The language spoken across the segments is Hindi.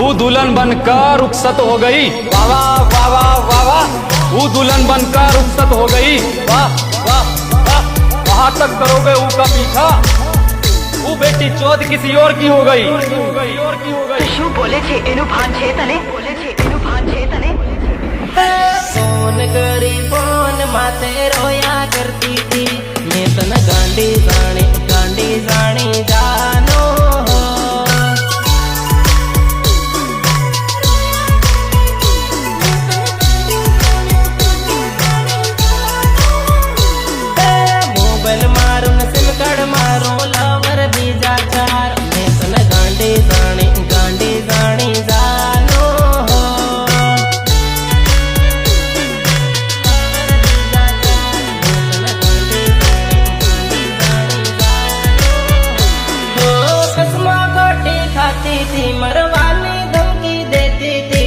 वो दुल्हन बनकर रुखसत हो गई। वाह वाह वाह वाह वाह वाह। वो दुल्हन बनकर रुखसत हो गई। वाह वाह वाह। वहां तक करोगे ऊ का पीछा, वो बेटी चौथ किसी और की हो गई। શું બોલે છે એનું ભાન છે તને? બોલે છે એનું ભાન છે તને? फोन करी फोन माते रोया करती थी, मैं तन गांडी जानी जानो हो। मोबाइल मारू न सिम कार्ड मारू लवर बीजा चार, मैं तन गांडी जानी जानो हो। कसमा कोटी खाती थी, मरवानी धमकी देती थी,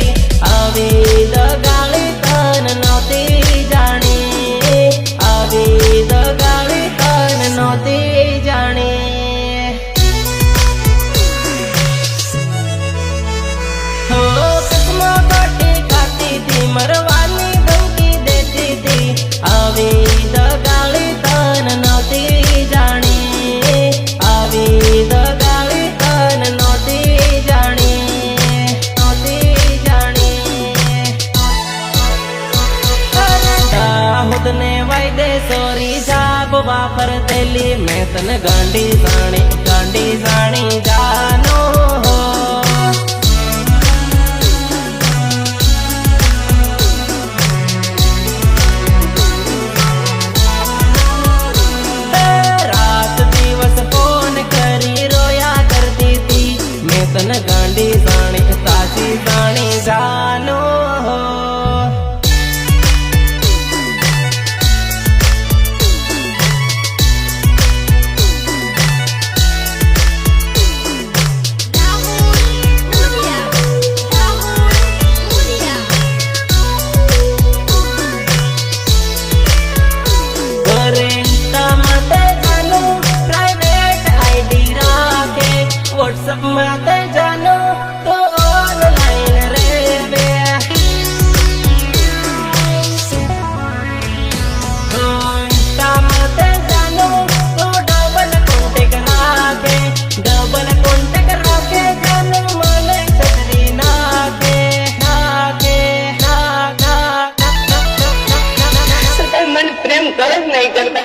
आवी द गाली तन नौती जानी, आवी द गाली तन नौती जानी। हो कसमा कोटी खाती थी, मरवानी धमकी देती थी, आवी द गाली तन नौती जानी, आवी द गाली तन नौती जानी, नौती जानी। दाऊद ने वायदे सोरी जाब वापर तेली, मैं तन गांडी जानी जानो हो। रात दिवस फोन करी रोया करती थी, मैं तन गांडी जानी जानो हो। करेंट मते जानो प्राइवेट आईडी राखे, व्हाट्सएप मते जानो तो ऑनलाइन रेवे। इंस्टा मते जानो तो डबल कांटेक्ट राखे, जानो मने छतरी नाके मन प्रेम कर नहीं करता।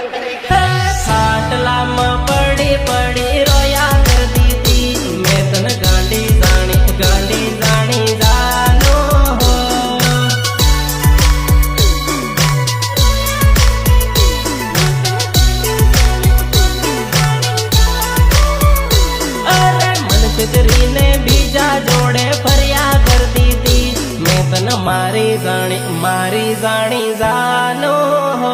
खाटला में पड़ी रोया करती थी, मैं तन गांडी जानी जानो हो। अरे मन चितरी ने बीजा जोड़े फरिया करती थी, मैं तन मारी जानी जानो हो।